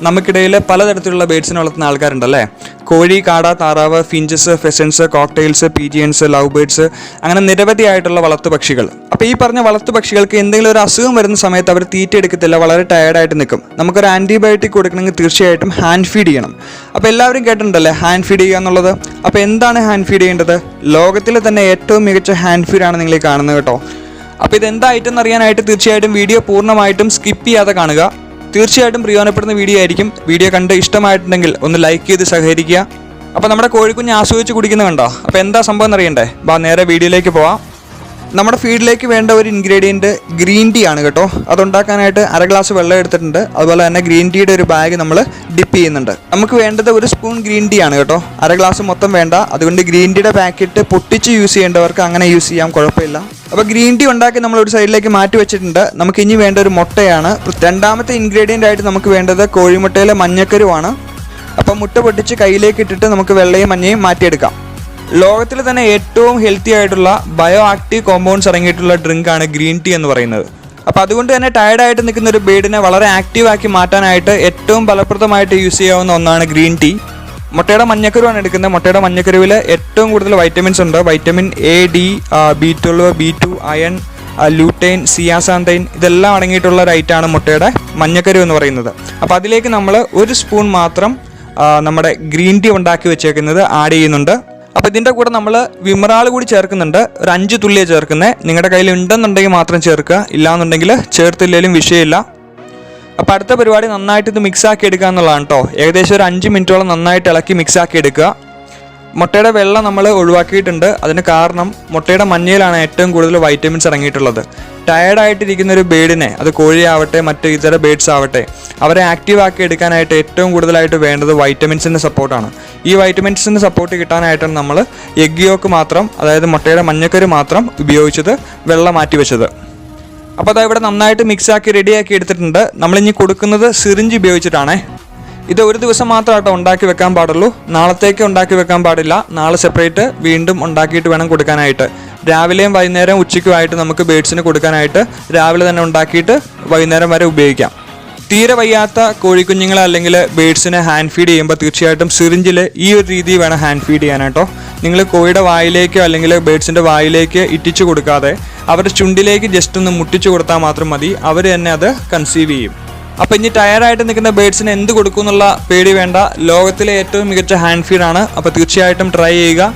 നമുക്കിടയിൽ പലതരത്തിലുള്ള ബേഡ്സിനെ വളർത്തുന്ന ആൾക്കാരുണ്ടല്ലേ. കോഴി, കാട, താറാവ്, finches, pheasants, cockatiels, pigeons, love birds, അങ്ങനെ നിരവധിയായിട്ടുള്ള വളർത്തു പക്ഷികൾ. അപ്പോൾ ഈ പറഞ്ഞ വളർത്തു പക്ഷികൾക്ക് എന്തെങ്കിലും ഒരു അസുഖം വരുന്ന സമയത്ത് അവർ തീറ്റ എടുക്കത്തില്ല, വളരെ ടയർഡായിട്ട് നിൽക്കും. നമുക്കൊരു ആൻറ്റിബയോട്ടിക് കൊടുക്കണമെങ്കിൽ തീർച്ചയായിട്ടും ഹാൻഡ് ഫീഡ് ചെയ്യണം. അപ്പോൾ എല്ലാവരും കേട്ടിട്ടുണ്ടല്ലേ ഹാൻഡ് ഫീഡ് ചെയ്യുക എന്നുള്ളത്. അപ്പോൾ എന്താണ് ഹാൻഡ് ഫീഡ് ചെയ്യേണ്ടത്? ലോകത്തിലെ തന്നെ ഏറ്റവും മികച്ച ഹാൻഡ് ഫീഡാണ് നിങ്ങൾ ഈ കാണുന്നത് കേട്ടോ. അപ്പോൾ ഇതെന്തായിട്ടെന്ന് അറിയാനായിട്ട് തീർച്ചയായിട്ടും വീഡിയോ പൂർണ്ണമായിട്ടും സ്കിപ്പ് ചെയ്യാതെ കാണുക. തീർച്ചയായിട്ടും പ്രയോജനപ്പെടുന്ന വീഡിയോ ആയിരിക്കും. വീഡിയോ കണ്ട് ഇഷ്ടമായിട്ടുണ്ടെങ്കിൽ ഒന്ന് ലൈക്ക് ചെയ്ത് സഹകരിക്കുക. അപ്പോൾ നമ്മുടെ കോഴിക്കുഞ്ഞ് ആസ്വദിച്ച് കുടിക്കുന്നത് കണ്ടോ? അപ്പോൾ എന്താ സംഭവം എന്നറിയണ്ടേ? നേരെ വീഡിയോയിലേക്ക് പോവാം. നമ്മുടെ ഫീഡിലേക്ക് വേണ്ട ഒരു ഇൻഗ്രീഡിയൻറ്റ് ഗ്രീൻ ടീ ആണ് കേട്ടോ. അതുണ്ടാക്കാനായിട്ട് 1/2 ഗ്ലാസ് വെള്ളം എടുത്തിട്ടുണ്ട്. അതുപോലെ തന്നെ ഗ്രീൻ ടീയുടെ ഒരു ബാഗ് നമ്മൾ ഡിപ്പ് ചെയ്യുന്നുണ്ട്. നമുക്ക് വേണ്ടത് 1 സ്പൂൺ ഗ്രീൻ ടീ ആണ് കേട്ടോ. 1/2 ഗ്ലാസ് മൊത്തം വേണ്ട. അതുകൊണ്ട് ഗ്രീൻ ടീയുടെ പാക്കറ്റ് പൊട്ടിച്ച് യൂസ് ചെയ്യേണ്ടവർക്ക് അങ്ങനെ യൂസ് ചെയ്യാം, കുഴപ്പമില്ല. അപ്പോൾ ഗ്രീൻ ടീ ഉണ്ടാക്കി നമ്മൾ ഒരു സൈഡിലേക്ക് മാറ്റി വെച്ചിട്ടുണ്ട്. നമുക്ക് ഇനി വേണ്ട ഒരു മുട്ടയാണ്. രണ്ടാമത്തെ ഇൻഗ്രീഡിയൻ്റ് ആയിട്ട് നമുക്ക് വേണ്ടത് കോഴിമുട്ടയിലെ മഞ്ഞക്കരുവാണ്. അപ്പോൾ മുട്ട പൊട്ടിച്ച് കയ്യിലേക്ക് ഇട്ടിട്ട് നമുക്ക് വെള്ളയും മഞ്ഞയും മാറ്റിയെടുക്കാം. ലോകത്തിൽ തന്നെ ഏറ്റവും ഹെൽത്തി ആയിട്ടുള്ള ബയോ ആക്റ്റീവ് കോമ്പൗണ്ട്സ് അടങ്ങിയിട്ടുള്ള ഡ്രിങ്കാണ് ഗ്രീൻ ടീ എന്ന് പറയുന്നത്. അപ്പോൾ അതുകൊണ്ട് തന്നെ ടയർഡായിട്ട് നിൽക്കുന്ന ഒരു ബേഡിനെ വളരെ ആക്റ്റീവാക്കി മാറ്റാനായിട്ട് ഏറ്റവും ഫലപ്രദമായിട്ട് യൂസ് ചെയ്യാവുന്ന ഒന്നാണ് ഗ്രീൻ ടീ. മുട്ടയുടെ മഞ്ഞക്കരുവാണ് എടുക്കുന്നത്. മുട്ടയുടെ മഞ്ഞക്കരുവിൽ ഏറ്റവും കൂടുതൽ വൈറ്റമിൻസ് ഉണ്ട്. Vitamin A, D, B12, B2, iron, lutein, zeaxanthin, ഇതെല്ലാം അടങ്ങിയിട്ടുള്ള ഒരു ഐറ്റമാണ് മുട്ടയുടെ മഞ്ഞക്കരു എന്ന് പറയുന്നത്. അപ്പോൾ അതിലേക്ക് നമ്മൾ 1 സ്പൂൺ മാത്രം നമ്മുടെ ഗ്രീൻ ടീ ഉണ്ടാക്കി വെച്ചേക്കുന്നത് ആഡ് ചെയ്യുന്നുണ്ട്. അപ്പോൾ ഇതിൻ്റെ കൂടെ നമ്മൾ വിമറാൾ കൂടി ചേർക്കുന്നുണ്ട്. ഒരു 5 തുള്ളിയാണ് ചേർക്കുന്നത്. നിങ്ങളുടെ കയ്യിൽ ഉണ്ടെന്നുണ്ടെങ്കിൽ മാത്രം ചേർക്കുക, ഇല്ലാന്നുണ്ടെങ്കിൽ ചേർത്തില്ലെങ്കിലും വിഷയമില്ല. അപ്പോൾ അടുത്ത പരിപാടി നന്നായിട്ട് ഇത് മിക്സാക്കി എടുക്കുക എന്നുള്ളതാണ് കേട്ടോ. ഏകദേശം ഒരു 5 മിനിറ്റോളം നന്നായിട്ട് ഇളക്കി മിക്സാക്കി എടുക്കുക. മുട്ടയുടെ വെള്ളം നമ്മൾ ഒഴിവാക്കിയിട്ടുണ്ട്. അതിന് കാരണം മുട്ടയുടെ മഞ്ഞയിലാണ് ഏറ്റവും കൂടുതൽ വൈറ്റമിൻസ് അടങ്ങിയിട്ടുള്ളത്. ടയർഡായിട്ടിരിക്കുന്ന ഒരു ബേഡിനെ, അത് കോഴിയാവട്ടെ മറ്റ് ഇതര ബേഡ്സ് ആവട്ടെ, അവരെ ആക്റ്റീവ് ആക്കി എടുക്കാനായിട്ട് ഏറ്റവും കൂടുതലായിട്ട് വേണ്ടത് വൈറ്റമിൻസിൻ്റെ സപ്പോർട്ടാണ്. ഈ വൈറ്റമിൻസിൻ്റെ സപ്പോർട്ട് കിട്ടാനായിട്ടാണ് നമ്മൾ എഗ് യോക്ക് മാത്രം, അതായത് മുട്ടയുടെ മഞ്ഞക്കരു മാത്രം ഉപയോഗിച്ചത് വെള്ളം മാറ്റി വെച്ചത്. അപ്പോൾ അത് ഇവിടെ നന്നായിട്ട് മിക്സാക്കി റെഡിയാക്കി എടുത്തിട്ടുണ്ട്. നമ്മളിനി കൊടുക്കുന്നത് സിറിഞ്ച് ഉപയോഗിച്ചിട്ടാണേ. ഇത് ഒരു ദിവസം മാത്രമായിട്ട് ഉണ്ടാക്കി വെക്കാൻ പാടുള്ളൂ. നാളത്തേക്ക് ഉണ്ടാക്കി വെക്കാൻ പാടില്ല. നാളെ സെപ്പറേറ്റ് വീണ്ടും ഉണ്ടാക്കിയിട്ട് വേണം കൊടുക്കാനായിട്ട്. രാവിലെയും വൈകുന്നേരം ഉച്ചയ്ക്കുമായിട്ട് നമുക്ക് ബേഡ്സിന് കൊടുക്കാനായിട്ട് രാവിലെ തന്നെ ഉണ്ടാക്കിയിട്ട് വൈകുന്നേരം വരെ ഉപയോഗിക്കാം. തീരെ വയ്യാത്ത കോഴിക്കുഞ്ഞുങ്ങളെ അല്ലെങ്കിൽ ബേഡ്സിനെ ഹാൻഡ് ഫീഡ് ചെയ്യുമ്പോൾ തീർച്ചയായിട്ടും സിറിഞ്ചിൽ ഈ ഒരു രീതിയിൽ വേണം ഹാൻഡ് ഫീഡ് ചെയ്യാനായിട്ടോ. നിങ്ങൾ കോഴിയുടെ വായിലേക്കോ അല്ലെങ്കിൽ ബേഡ്സിൻ്റെ വായിലേക്ക് ഇറ്റിച്ചു കൊടുക്കാതെ അവരുടെ ചുണ്ടിലേക്ക് ജസ്റ്റ് ഒന്ന് മുട്ടിച്ചു കൊടുത്താൽ മാത്രം മതി. അവർ തന്നെ അത് കൺസീവ് ചെയ്യും. അപ്പോൾ ഇനി ടയർഡായിട്ട് നിൽക്കുന്ന ബേഡ്സിന് എന്ത് കൊടുക്കും എന്നുള്ള പേടി വേണ്ട. ലോകത്തിലെ ഏറ്റവും മികച്ച ഹാൻഡ് ഫീഡാണ്. അപ്പോൾ തീർച്ചയായിട്ടും ട്രൈ ചെയ്യുക.